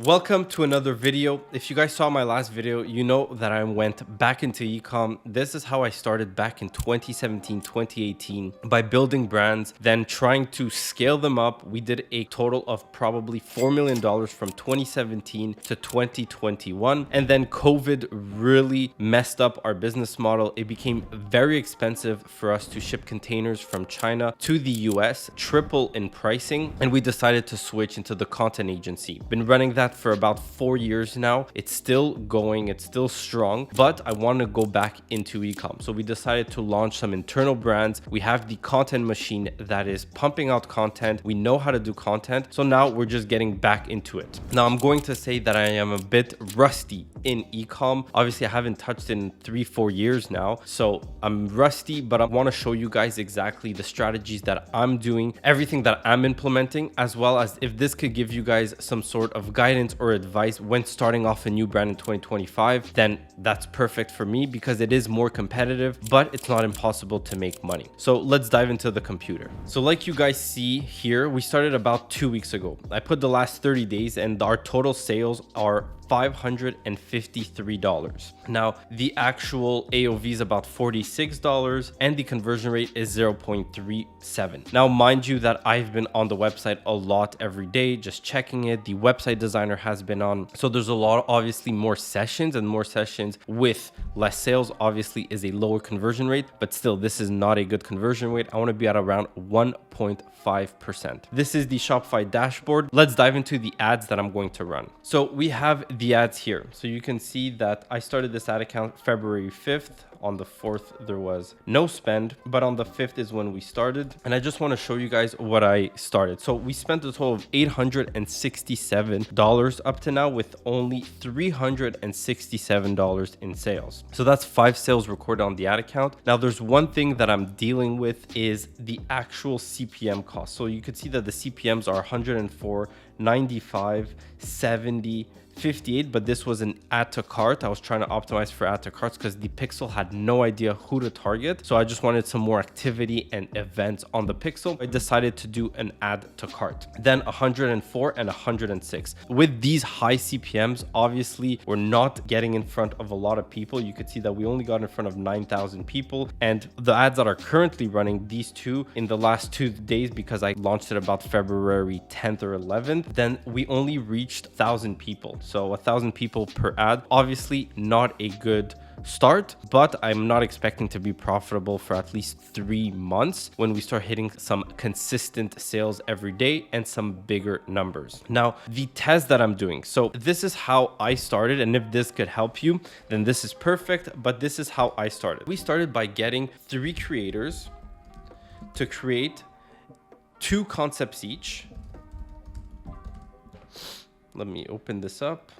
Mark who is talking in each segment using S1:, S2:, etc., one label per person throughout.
S1: Welcome to another video. If you guys saw my last video, you know that I went back into ecom. This is how I started back in 2017, 2018 by building brands, then trying to scale them up. We did a total of probably $4 million from 2017 to 2021. And then COVID really messed up our business model. It became very expensive for us to ship containers from China to the US, triple in pricing. And we decided to switch into the content agency. Been running that for about 4 years now. It's still going, it's still strong, but I want to go back into ecom. So we decided to launch some internal brands. We have the content machine that is pumping out content. We know how to do content. So now we're just getting back into it. Now I'm going to say that I am a bit rusty in ecom. Obviously I haven't touched it in 3-4 years now. So I'm rusty, but I want to show you guys exactly the strategies that I'm doing, everything that I'm implementing, as well as if this could give you guys some sort of guidance or advice when starting off a new brand in 2025, then that's perfect for me because it is more competitive, but it's not impossible to make money. So let's dive into the computer. So like you guys see here, we started about 2 weeks ago. I put the last 30 days and our total sales are $553. Now, the actual AOV is about $46 and the conversion rate is 0.37. Now, mind you that I've been on the website a lot every day, just checking it. The website designer has been on. So there's a lot, obviously more sessions, and more sessions with less sales obviously is a lower conversion rate, but still this is not a good conversion rate. I want to be at around 1.5%. This is the Shopify dashboard. Let's dive into the ads that I'm going to run. So we have the ads here. So you can see that I started this ad account February 5th. On the 4th, there was no spend, but on the 5th is when we started. And I just want to show you guys what I started. So we spent a total of $867 up to now with only $367 in sales. So that's 5 sales recorded on the ad account. Now there's one thing that I'm dealing with is the actual CPM cost. So you could see that the CPMs are 104, 95, 70, 58, but this was an add to cart. I was trying to optimize for add to carts because the pixel had no idea who to target. So I just wanted some more activity and events on the pixel. I decided to do an add to cart. Then 104 and 106. With these high CPMs, obviously we're not getting in front of a lot of people. You could see that we only got in front of 9,000 people. And the ads that are currently running, these two in the last 2 days, because I launched it about February 10th or 11th, then we only reached 1,000 people. So 1,000 people per ad, obviously not a good start, but I'm not expecting to be profitable for at least 3 months when we start hitting some consistent sales every day and some bigger numbers. Now, the test that I'm doing. So this is how I started. And if this could help you, then this is perfect. But this is how I started. We started by getting 3 creators to create 2 concepts each. Let me open this up.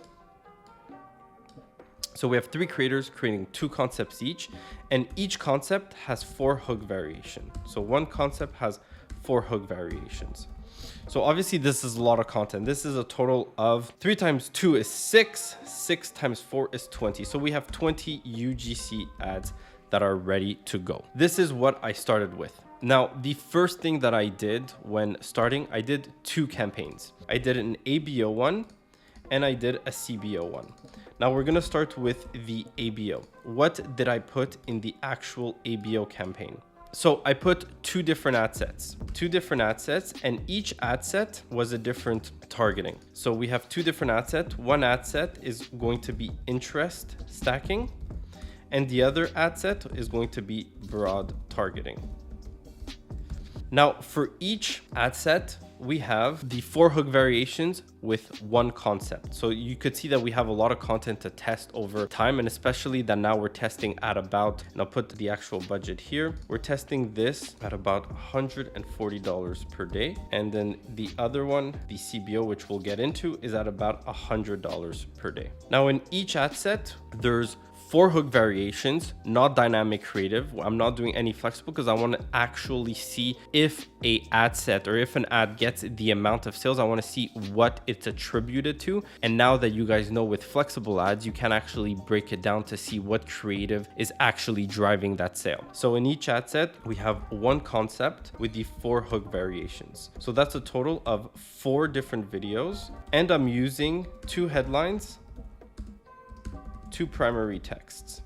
S1: So we have 3 creators creating 2 concepts each, and each concept has 4 hook variations. So one concept has 4 hook variations. So obviously this is a lot of content. This is a total of 3 times 2 is 6, 6 times 4 is 20. So we have 20 UGC ads that are ready to go. This is what I started with. Now, the first thing that I did when starting, I did 2 campaigns. I did an ABO one and I did a CBO one. Now we're gonna start with the ABO. What did I put in the actual ABO campaign? So I put 2 different ad sets, and each ad set was a different targeting. So we have 2 different ad sets. One ad set is going to be interest stacking, and the other ad set is going to be broad targeting. Now, for each ad set, we have the 4 hook variations with 1 concept. So you could see that we have a lot of content to test over time, and especially that now we're testing at about, and I'll put the actual budget here. We're testing this at about $140 per day. And then the other one, the CBO, which we'll get into, is at about $100 per day. Now in each ad set, there's 4 hook variations, not dynamic creative. I'm not doing any flexible because I want to actually see if a ad set or if an ad gets the amount of sales. I want to see what it's attributed to. And now that you guys know with flexible ads, you can actually break it down to see what creative is actually driving that sale. So in each ad set, we have one concept with the 4 hook variations. So that's a total of 4 different videos. And I'm using 2 headlines, 2 primary texts.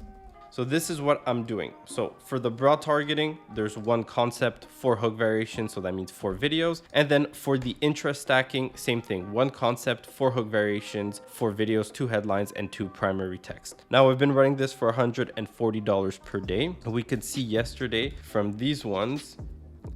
S1: So this is what I'm doing. So for the broad targeting, there's one concept, 4 hook variations. So that means 4 videos. And then for the interest stacking, same thing, one concept, 4 hook variations, 4 videos, 2 headlines, and 2 primary text. Now I've been running this for $140 per day. We could see yesterday from these ones,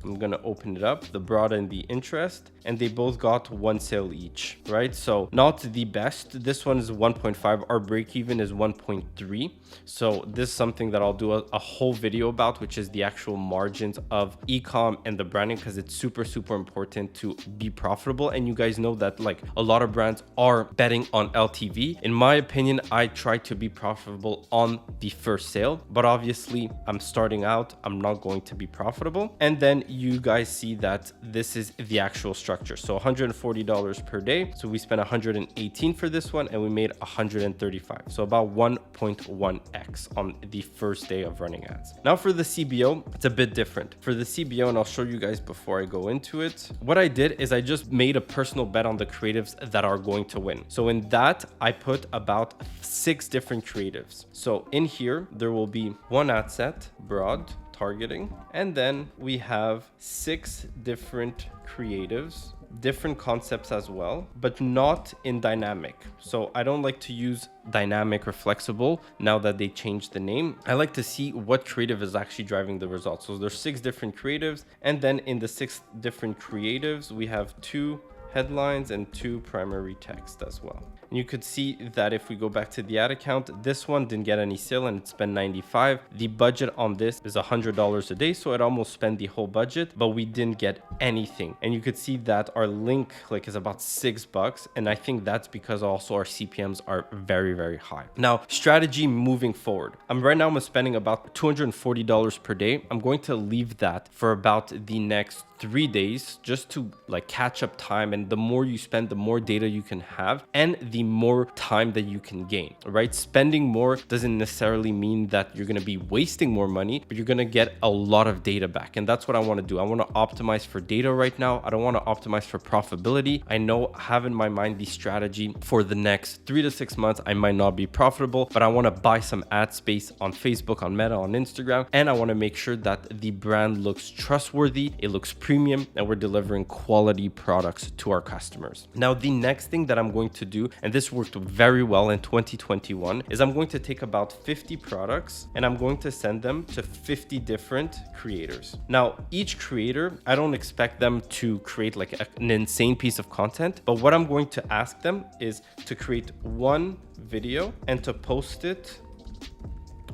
S1: I'm gonna open it up, the broad and the interest, and they both got 1 sale each, right? So not the best. This one is 1.5. Our break even is 1.3. So this is something that I'll do a whole video about, which is the actual margins of ecom and the branding, because it's super, super important to be profitable. And you guys know that like a lot of brands are betting on LTV. In my opinion, I try to be profitable on the first sale, but obviously I'm starting out, I'm not going to be profitable. And then you guys see that this is the actual structure. So $140 per day. So we spent 118 for this one and we made 135. So about 1.1x on the first day of running ads. Now for the CBO, it's a bit different. For the CBO, and I'll show you guys before I go into it, what I did is I just made a personal bet on the creatives that are going to win. So in that, I put about 6 different creatives. So in here, there will be one ad set, broad, targeting, and then we have 6 different creatives, different concepts as well, but not in dynamic. So I don't like to use dynamic or flexible now that they changed the name. I like to see what creative is actually driving the results. So there's 6 different creatives, and then in the 6 different creatives, we have 2 headlines and 2 primary text as well. And you could see that if we go back to the ad account, this one didn't get any sale and it spent 95. The budget on this is $100 a day, so it almost spent the whole budget, but we didn't get anything. And you could see that our link click is about $6, and I think that's because also our CPMs are very, very high. Now, strategy moving forward. Right now I'm spending about $240 per day. I'm going to leave that for about the next 3 days just to like catch up time. And the more you spend, the more data you can have and the more time that you can gain, right? Spending more doesn't necessarily mean that you're going to be wasting more money, but you're going to get a lot of data back. And that's what I want to do. I want to optimize for data right now. I don't want to optimize for profitability. I know I have in my mind the strategy for the next 3 to 6 months. I might not be profitable, but I want to buy some ad space on Facebook, on Meta, on Instagram. And I want to make sure that the brand looks trustworthy, it looks premium, and we're delivering quality products to our customers. Now, the next thing that I'm going to do, and this worked very well in 2021, is I'm going to take about 50 products and I'm going to send them to 50 different creators. Now, each creator, I don't expect them to create like an insane piece of content, but what I'm going to ask them is to create one video and to post it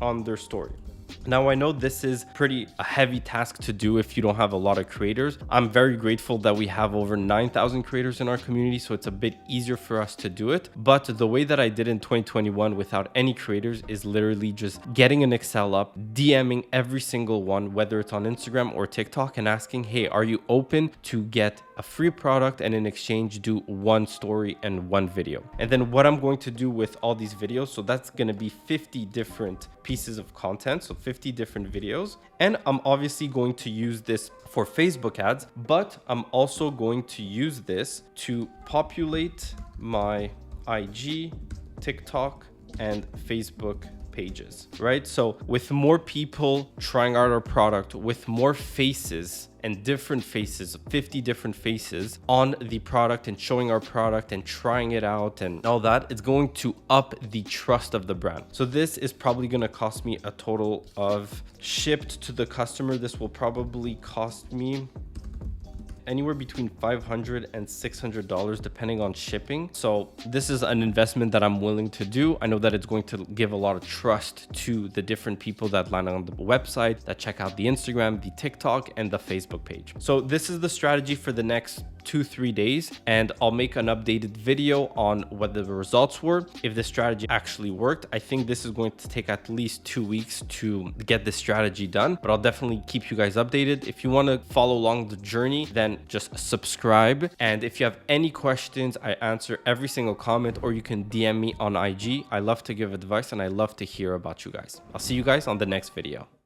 S1: on their story. Now, I know this is a heavy task to do if you don't have a lot of creators. I'm very grateful that we have over 9,000 creators in our community, so it's a bit easier for us to do it. But the way that I did in 2021 without any creators is literally just getting an Excel up, DMing every single one, whether it's on Instagram or TikTok, and asking, hey, are you open to get a free product and in exchange do one story and one video? And then what I'm going to do with all these videos, so that's going to be 50 different pieces of content, so 50 different videos. And I'm obviously going to use this for Facebook ads, but I'm also going to use this to populate my IG, TikTok, and Facebook pages, right? So with more people trying out our product, with more faces and different faces, 50 different faces on the product and showing our product and trying it out and all that, it's going to up the trust of the brand. So this is probably going to cost me a total of, shipped to the customer, this will probably cost me anywhere between $500 and $600 depending on shipping. So this is an investment that I'm willing to do. I know that it's going to give a lot of trust to the different people that land on the website, that check out the Instagram, the TikTok, and the Facebook page. So this is the strategy for the next 2-3 days, and I'll make an updated video on what the results were, if the strategy actually worked. I think this is going to take at least 2 weeks to get this strategy done, but I'll definitely keep you guys updated. If you want to follow along the journey, then just subscribe. And if you have any questions, I answer every single comment, or you can DM me on IG. I love to give advice and I love to hear about you guys. I'll see you guys on the next video.